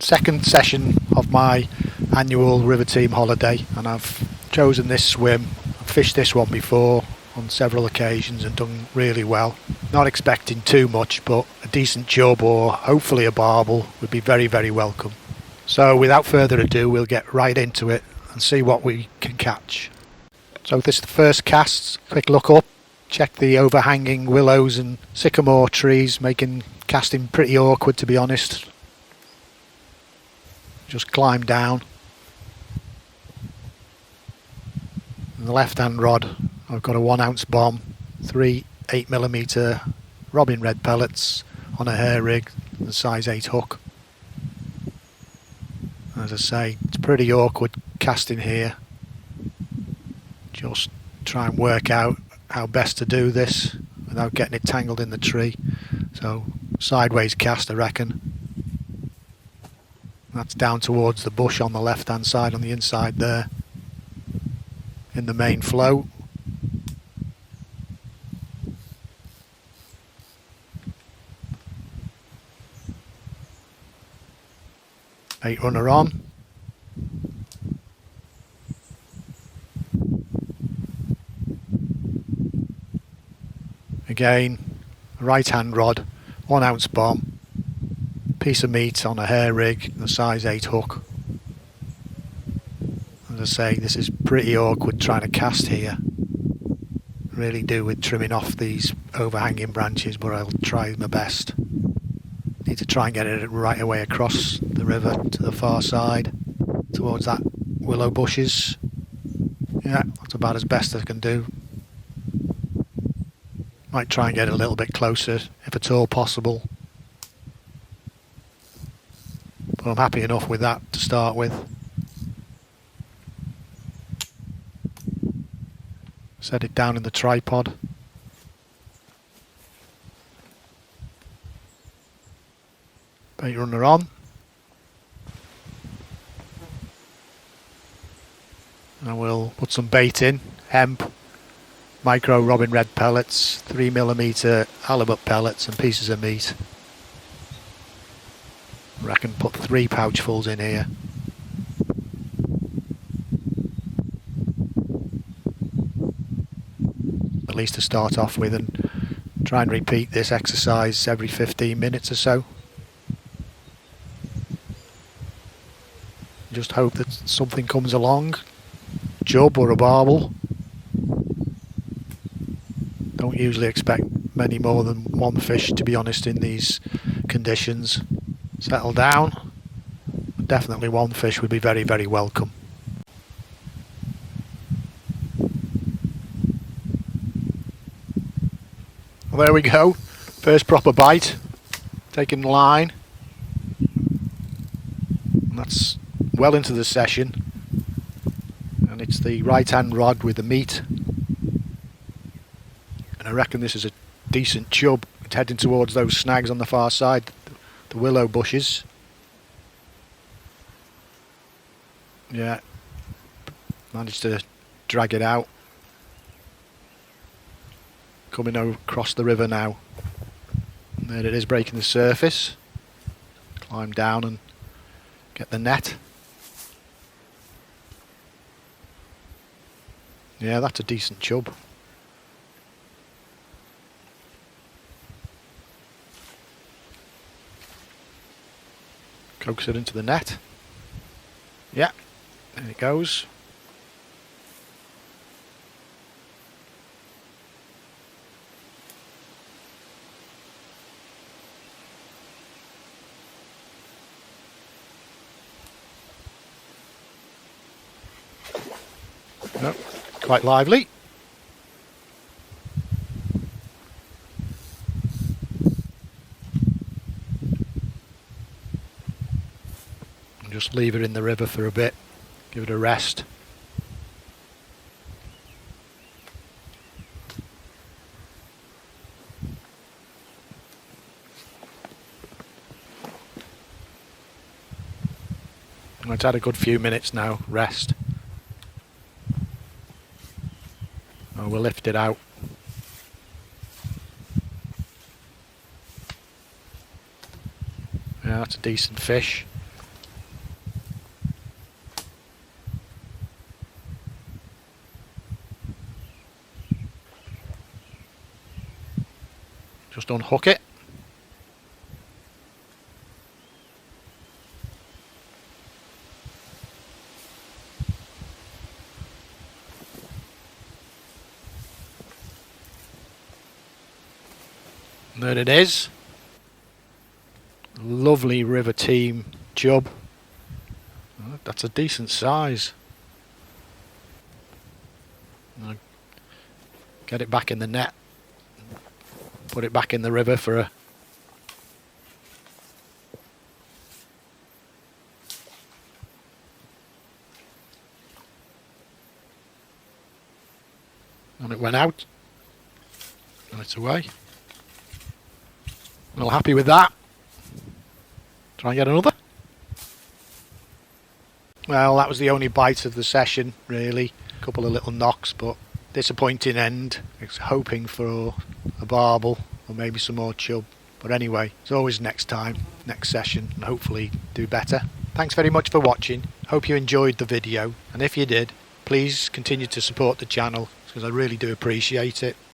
second session of my annual River Teme holiday, and I've chosen this swim. I've fished this one before on several occasions and done really well. Not expecting too much, but a decent chub or hopefully a barbel would be very, very welcome. So without further ado, we'll get right into it and see what we can catch. So this is the first cast. Quick look up, check the overhanging willows and sycamore trees, making casting pretty awkward, to be honest. Just climb down. And the left hand rod, I've got a 1 ounce bomb, 3 8mm robin red pellets on a hair rig, the size 8 hook. As I say, it's pretty awkward casting here. Just try and work out how best to do this without getting it tangled in the tree. So sideways cast, I reckon. That's down towards the bush on the left hand side, on the inside there, in the main flow. Bait runner on. Again, right hand rod, 1 ounce bomb, piece of meat on a hair rig, the size 8 hook. As I say, this is pretty awkward trying to cast here. Really do with trimming off these overhanging branches, but I'll try my best. Need to try and get it right away across the river to the far side, towards that willow bushes. Yeah, that's about as best I can do. Might try and get a little bit closer, if at all possible. But I'm happy enough with that to start with. Set it down in the tripod. Bait runner on. And we'll put some bait in. Hemp, micro robin red pellets, 3mm halibut pellets and pieces of meat. I reckon put 3 pouchfuls in here. At least to start off with, and try and repeat this exercise every 15 minutes or so. Just hope that something comes along, chub or a barbel. Don't usually expect many more than 1 fish, to be honest, in these conditions. Settle down. Definitely 1 fish would be very, very welcome. Well, there we go. First proper bite. Taking the line. And that's well into the session. And it's the right hand rod with the meat. And I reckon this is a decent chub. It's heading towards those snags on the far side, the willow bushes. Yeah, managed to drag it out. Coming across the river now. And there it is, breaking the surface. Climb down and get the net. Yeah, that's a decent chub. Coax it into the net. Yeah, there it goes. No, quite lively. Just leave it in the river for a bit, give it a rest. It's had a good few minutes now, rest. Oh, we'll lift it out. Yeah, that's a decent fish. just unhook it. And there it is. Lovely River Teme chub. Oh, that's a decent size. I'll get it back in the net. Put it back in the river for a and it went out. And it's away. Well, happy with that. Try and get another. Well, that was the only bite of the session, really. A couple of little knocks, but disappointing end. I was hoping for a barbel or maybe some more chub. But anyway, it's always next time, next session, and hopefully do better. Thanks very much for watching. Hope you enjoyed the video. And if you did, please continue to support the channel because I really do appreciate it.